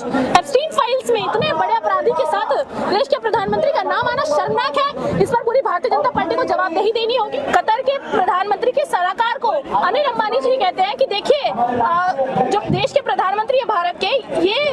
आज Epstein files में इतने बड़े अपराधी के साथ देश के प्रधानमंत्री का नाम आना शर्मनाक है। इस पर पूरी भारतीय जनता पार्टी को जवाबदेही देनी होगी। कतर के प्रधानमंत्री के सलाहकार को अनिल अंबानी जी कहते हैं कि देखिए, जो देश के प्रधानमंत्री है भारत के, ये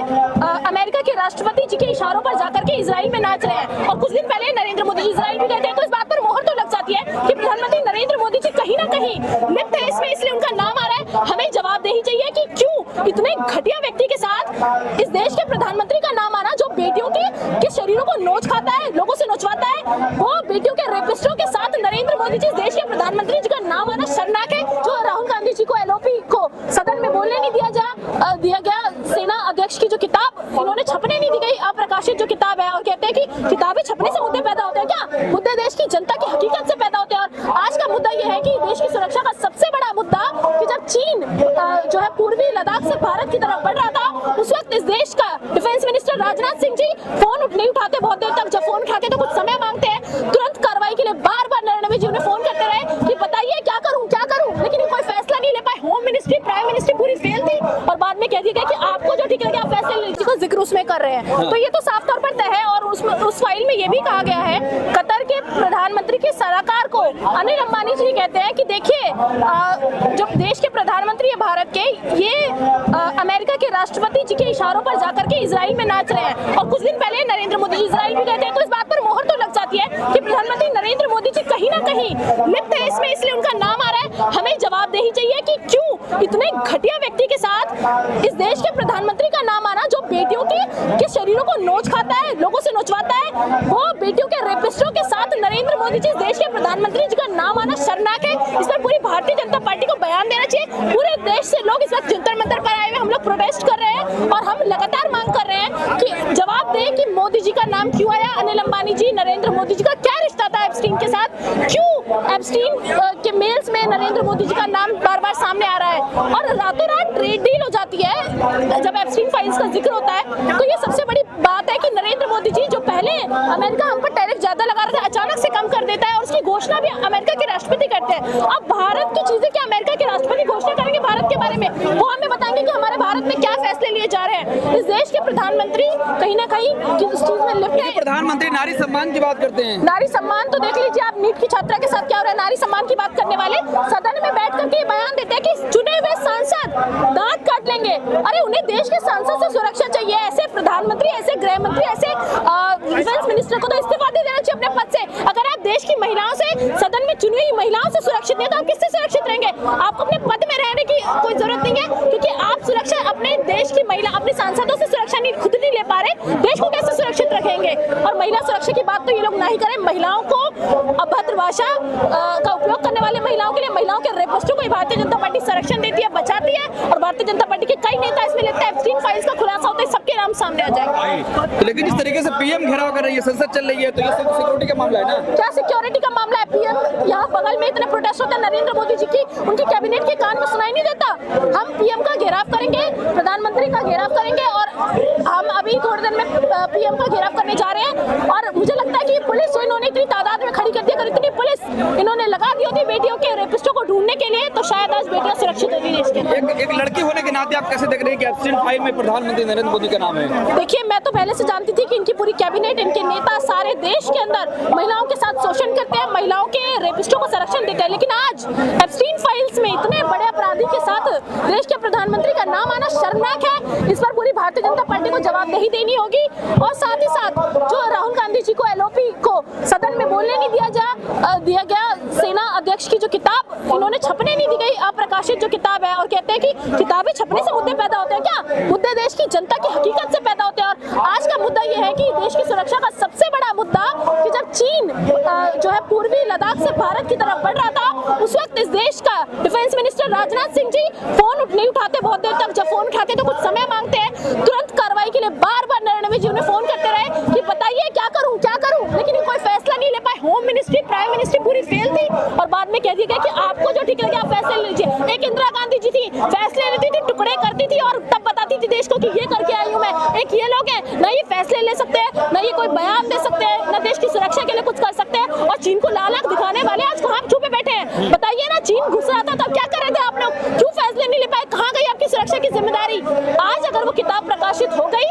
अमेरिका के राष्ट्रपति जी के इशारों पर जाकर के इजराइल में नाच रहे हैं। और कुछ दिन पहले नरेंद्र मोदी जी इजराइल भी गए थे, तो इस बात पर मोहर तो लग जाती है कि प्रधानमंत्री नरेंद्र मोदी जी कहीं ना कहीं लिप्त है इसमें, इसलिए उनका नाम आ रहा है। हमें जवाबदेही चाहिए कि क्यों इतने घटिया व्यक्ति के साथ इस देश के प्रधानमंत्री का नाम आना, जो बेटियों के शरीरों को नोच खाता है, लोगों से नोचवाता है, वो बेटियों के रेपिस्टों के साथ नरेंद्र मोदी जी देश के प्रधानमंत्री जी का नाम आना शर्मनाक है। जो राहुल गांधी जी को एलओपी को सदन में बोलने नहीं दिया गया, सेना अध्यक्ष की जो किताब इन्होंने छपने नहीं दी गई, अप्रकाशित जो किताब है, और कहते हैं कि किताबें छपने से मुद्दे पैदा होते हैं क्या? मुद्दे देश की जनता की हकीकत से पैदा होते हैं। और आज का मुद्दा यह है कि देश की सुरक्षा का सबसे बड़ा मुद्दा कि जब चीन जो है पूर्वी लद्दाख से भारत की तरफ बढ़ रहा था, उस वक्त इस देश का defence minister Rajnath Singh ji phone नहीं उठाते बहुत देर तक। जब फोन उठाते तो कुछ समय मांगते हैं, तुरंत कार्रवाई के लिए बार बार नरेंद्र मोदी जी उन्हें फोन करते रहे कि बताइए क्या करूं, लेकिन कोई फैसला नहीं ले पाए। होम मिनिस्ट्री, प्राइम मिनिस्ट्री पूरी फेल थी, और बाद में कह दिया गया कि आपको जो ठीक लगे आप फैसले लीजिए को जिक्र उसमें कर रहे हैं। तो ये तो साफ तौर पर तय है। और उस फाइल में ये भी कहा गया है, कतर के प्रधानमंत्री के सलाहकार को अनिल अंबानी जी कहते हैं कि देखिए, जो देश के प्रधानमंत्री है भारत के, ये अमेरिका के राष्ट्रपति जी के इशारों पर जाकर के इजराइल में नाच रहे हैं। और कुछ दिन पहले नरेंद्र मोदी जी इजराइल भी गए थे, तो इस बात पर मोहर तो लग जाती है कि प्रधानमंत्री नरेंद्र मोदी जी कहीं ना कहीं लिप्त है इसमें, इसलिए उनका नाम आ रहा है। हमें जवाबदेही चाहिए कि क्यों इतने घटिया व्यक्ति के साथ इस देश के प्रधानमंत्री का नाम आना, जो बेटियों के शरीरों को नोच खाता है, लोगों से नोचवाता है, वो बेटियों के रेपिस्टों के साथ नरेंद्र मोदी जी देश के प्रधानमंत्री जी का नाम आना शर्मनाक है। इस पर पूरी भारतीय जनता पार्टी को बयान देना चाहिए। पूरे देश से लोग इस वक्त जंतर मंतर पर आए हुए, हम लोग प्रोटेस्ट कर रहे हैं और हम लगातार मांग कर रहे हैं कि जवाब दें कि मोदी जी का नाम क्यों आया, अनिल अंबानी जी, नरेंद्र मोदी जी का क्या रिश्ता था एप्स्टीन के साथ, क्यों एप्स्टीन के मेल्स में नरेंद्र मोदी जी का नाम बार बार सामने आ रहा है। और रातों रात ट्रेड डील हो जाती है जब एप्स्टीन फाइल्स का जिक्र होता है। तो ये सबसे बड़ी बात है कि नरेंद्र मोदी जी, जो पहले अमेरिका हम पर टैरिफ ज्यादा लगा रहा था, अचानक से कम कर देता है, और उसकी घोषणा भी अमेरिका के राष्ट्रपति करते हैं। अब भारत की चीजें क्या अमेरिका के राष्ट्रपति घोषणा करेंगे भारत के बारे में? वो हमें बताएंगे कि हमारे भारत में क्या फैसले लिए जा रहे हैं। इस देश के प्रधानमंत्री कहीं ना कहीं इस चीज में लिप्त है। प्रधानमंत्री नारी सम्मान की बात करते हैं। नारी सम्मान तो देख लीजिए आप, नीट की छात्रा के साथ क्या हो रहा है। नारी सम्मान की बात करने वाले सदन में बैठ करके बयान देते हैं कि चुने हुए सांसद दांत काट लेंगे। अरे उन्हें देश के सांसद से सुरक्षा चाहिए। ऐसे प्रधानमंत्री, ऐसे गृह मंत्री, ऐसे डिफेंस मिनिस्टर को तो इस्तीफा दे देना चाहिए अपने पद से। अगर आप देश की महिलाओं से, सदन में चुनी हुई महिलाओं से सुरक्षित नहीं, तो आप किससे सुरक्षित रहेंगे? आपको अपने पद में रहने की कोई जरूरत नहीं है, क्योंकि आप सुरक्षा अपने देश की महिला, अपने सांसदों से सुरक्षा नहीं, खुद नहीं ले पा रहे, देश को कैसे सुरक्षित रखेंगे? और महिला सुरक्षा की बात तो ये लोग ना ही करें। महिलाओं को अभद्र भाषा का उपयोग करने वाले महिलाओं के लिए, महिलाओं के रेपिस्टों को भारतीय जनता पार्टी संरक्षण देती है, बचाती है। और भारतीय जनता पार्टी के कई नेता इसमें लगता है एप्स्टीन फाइल्स का खुलासा होता है, सबके नाम सामने आ जाएंगे। लेकिन इस तरीके से पीएम घेराव कर रही है, संसद चल रही है, तो ये सिक्योरिटी का मामला है ना? क्या सिक्योरिटी का मामला है? पीएम यहाँ बगल में इतने प्रोटेस्ट होते हैं नरेंद्र मोदी जी की, उनकी कैबिनेट के कान में सुनाई नहीं देता। हम पीएम का घेराव करेंगे, प्रधानमंत्री का घेराव करेंगे, और हम अभी थोड़ी देर में पीएम का घेराव करने जा रहे हैं। और मुझे लगता है कि पुलिस जो इन्होंने इतनी तादाद में खड़ी कर दी, अगर इतनी पुलिस इन्होंने लगा दी होती बेटियों के रेपिस्टों को ढूंढने के लिए, तो शायद आज बेटियां सुरक्षित होती देश के। एक लड़की होने के नाते आप कैसे देख रहे हैं कि एप्स्टीन फाइल में प्रधानमंत्री नरेंद्र मोदी का नाम है? देखिए, मैं तो पहले से जानती थी कि इनकी पूरी कैबिनेट, इनके नेता सारे देश के अंदर महिलाओं के साथ शोषण करते हैं, महिलाओं के रेपिस्टों को संरक्षण देते हैं। लेकिन आज एप्स्टीन फाइल्स में इतने बड़े अपराधी के साथ देश के प्रधानमंत्री का नाम आना शर्मनाक है। इस पर पूरी भारतीय जनता पार्टी को जवाबदेही देनी होगी। और साथ ही साथ जो राहुल गांधी जी को एलओपी को सदन में बोलने नहीं दिया गया, सेना अध्यक्ष की जो किताब इन्होंने छपने नहीं दी गई, अप्रकाशित जो किताब है, और कहते हैं कि किताबें छपने से मुद्दे पैदा होते हैं क्या? मुद्दे देश की जनता की हकीकत से पैदा होते हैं। और आज का मुद्दा यह है कि देश की सुरक्षा का सबसे बड़ा मुद्दा कि जब चीन जो है पूर्वी लद्दाख से भारत की तरफ बढ़ रहा था, उस वक्त इस देश का defence minister Rajnath Singh ji phone नहीं उठाते बहुत देर तक। जब फोन उठाते तो कुछ समय मांगते हैं, तुरंत कार्रवाई के लिए बार बार नरेंद्र मोदी जी उन्हें फोन करते रहे कि बताइए क्या करूं, लेकिन कोई फैसला नहीं ले पाए। होम मिनिस्ट्री, प्राइम मिनिस्ट्री पूरी फेल थी, और बाद में कह दिया गया कि आपको जो ठीक लगे आप फैसले लीजिए। एक इंदिरा गांधी जी थी, फैसले लेती थी, टुकड़े करती थी, और तब बताती थी देश को कि ये करके आई हूं मैं। एक ये लोग हैं, ना ये फैसले ले सकते हैं, ना ये कोई बयान दे सकते हैं, ना देश की सुरक्षा के लिए कुछ कर सकते हैं। और चीन को लाल आंख दिखाने वाले आज कहां छुपे बैठे हैं? बताइए ना, चीन घुस रहा था तब क्या कर रहे थे आप लोग? क्यों फैसले नहीं ले पाए? कहां गई आपकी सुरक्षा की जिम्मेदारी? आज अगर वो किताब प्रकाशित हो गई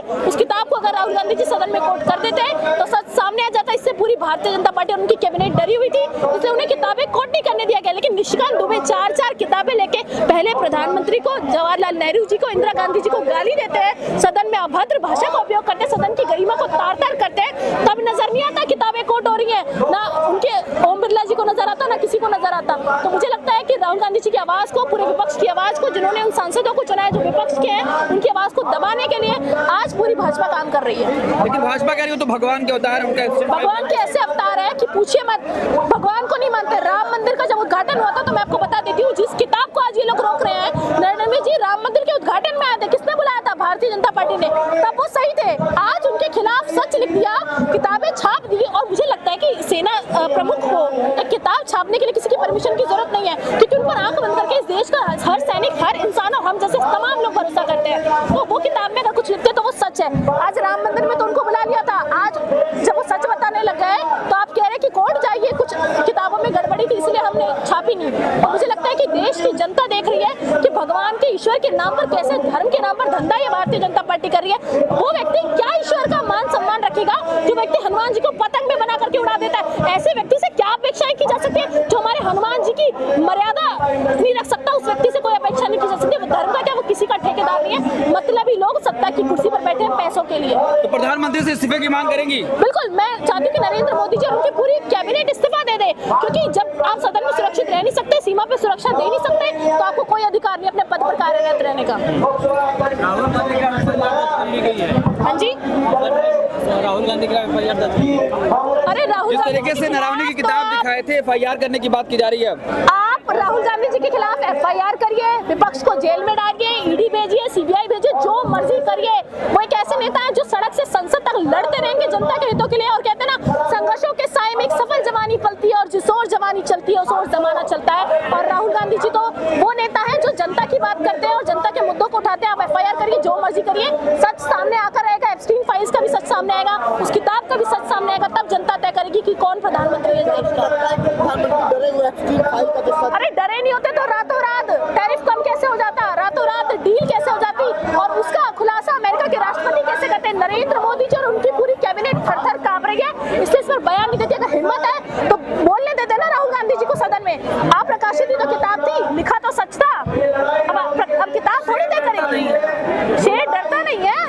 अगर राहुल गांधी जी सदन में कोट कर देते तो सच सामने आ जाता। इससे पूरी भारतीय जनता पार्टी और उनकी कैबिनेट डरी हुई थी, इसलिए उन्हें किताबें कोट नहीं करने दिया गया। लेकिन निशिकांत दुबे 4-4 किताबें लेके पहले प्रधानमंत्री को, जवाहरलाल नेहरू जी को, इंदिरा गांधी जी को गाली देते हैं, सदन में अभद्र भाषा का उपयोग करते हैं, सदन की गरिमा को तार-तार करते हैं, तब नजर नहीं आता किताबें कोट हो रही है, ना उनके ओम बिरला जी को नजर आता, ना किसी को नजर आता। तो मुझे लगता है कि राहुल गांधी जी की आवाज को, पूरे विपक्ष की आवाज को, जिन्होंने उन सांसदों को चुना है जो विपक्ष के हैं, उनकी आवाज को दबाने के लिए आज पूरी भाजपा काम कर रही है। लेकिन भाजपा कह रही हो तो भगवान के अवतार है उनका, भगवान के ऐसे अवतार है कि पूछिए मत, भगवान को नहीं मानते। राम मंदिर का जब उद्घाटन हुआ था तो मैं आपको बता देती हूँ, जिस किताब को आज ये लोग रोक रहे हैं, नरेंद्र जी राम मंदिर के उद्घाटन में आए थे, किसने बुलाया था? भारतीय जनता पार्टी ने। तब वो सही थे, आज उनके खिलाफ सच लिख दिया, किताबें छाप दी। और मुझे लगता है कि सेना प्रमुख को एक किताब छापने के लिए किसी की परमिशन की जरूरत नहीं है, क्योंकि उन पर आंख बंद करके इस देश का हर सैनिक, हर इंसान और हम जैसे तमाम लोग भरोसा करते हैं। तो वो किताब में अगर कुछ लिखते तो वो सच है। आज राम मंदिर में तो उनको बुला लिया था, आज जब वो सच बताने लग गए तो आप कह रहे हैं कि कोर्ट जाइए, कुछ किताबों में गड़बड़ी थी इसलिए हमने छापी नहीं। और मुझे लगता है कि देश की जनता देख रही है कि भगवान के, ईश्वर के नाम पर कैसे, धर्म के नाम पर धंधा ये भारतीय जनता पार्टी कर रही है। वो व्यक्ति क्या ईश्वर का मान सम्मान रखेगा जो व्यक्ति हनुमान जी को पतंग में बना करके उड़ा देता है? ऐसे व्यक्ति से क्या अपेक्षाएं की जा सकती है? जो हमारे हनुमान जी की मर्यादा नहीं रख सकता, उस व्यक्ति से कोई अपेक्षा नहीं की जा सकती। वो धर्म का क्या, वो किसी का ठेकेदार नहीं है। मतलबी लोग सत्ता की कुर्सी पर बैठे हैं पैसों के लिए। तो प्रधानमंत्री से इस्तीफे की मांग करेंगी? बिल्कुल, मैं चाहती हूँ कि नरेंद्र मोदी जी और उनकी पूरी कैबिनेट इस्तीफा दे दे, क्योंकि जब आप सदन में सुरक्षित रह नहीं सकते, सीमा पे सुरक्षा दे नहीं सकते, तो आपको कोई अधिकार नहीं अपने पद पर कार्यरत रहने का। राहुल गांधी का हाँ जी, राहुल गांधी का FIR दर्ज। अरे राहुल जिस तरीके से नरावनी की किताब दिखाए थे, FIR करने की बात की जा रही है। आप राहुल गांधी जी के खिलाफ FIR करिए, विपक्ष को जेल में डालिए, ED भेजिए, CBI भेजिए, जो मर्जी करिए। वो एक ऐसे नेता है जो सड़क से संसद तक लड़ते रहेंगे जनता के हितों के लिए, और कहते हैं ना, संघर्षों के साए में एक सफल जवानी पलती है, और जिस ओर जवानी चलती है उस ओर जमाना चलता है। और राहुल गांधी जी तो वो नेता है जो जनता की बात करते हैं और जनता के मुद्दों को उठाते हैं। आप FIR करिए, जो मर्जी करिए, सच सामने आकर रहेगा। एप्स्टीन फाइल्स का भी सच सामने आएगा, उस किताब का भी सच सामने आएगा, तब जनता तय करेगी कि कौन प्रधानमंत्री है देश का। अरे डरे नहीं होते तो रातों रात टैरिफ कम कैसे हो जाता, रातों रात डील कैसे हो जाती, और उसका खुलासा अमेरिका के राष्ट्रपति कैसे करते हैं? नरेंद्र मोदी जी और उनकी पूरी कैबिनेट थर-थर कांप रही है, इसलिए इस पर बयान नहीं देती। अगर हिम्मत है तो बोलने देते ना राहुल गांधी जी को सदन में। आप प्रकाशित ही तो किताब थी, लिखा तो सच था, अब किताब थोड़ी दे करेगी। शेर डरता नहीं है,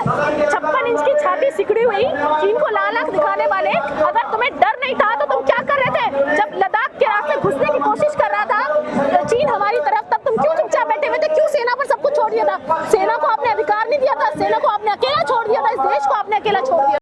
56 इंच की छाती सिकड़ी हुई, चीन को लाल आंख दिखाने वाले। अगर तुम्हें डर नहीं था तो तुम क्या कर रहे थे? जब लद्दाख के रास्ते घुसने की कोशिश कर रहा था चीन हमारी तरफ, तब तुम क्यों चुपचाप बैठे हुए थे? क्यों सेना पर सब कुछ छोड़ दिया था? सेना को आपने अधिकार नहीं दिया था, सेना को आपने अकेला छोड़ दिया था, इस देश को आपने अकेला छोड़ दिया।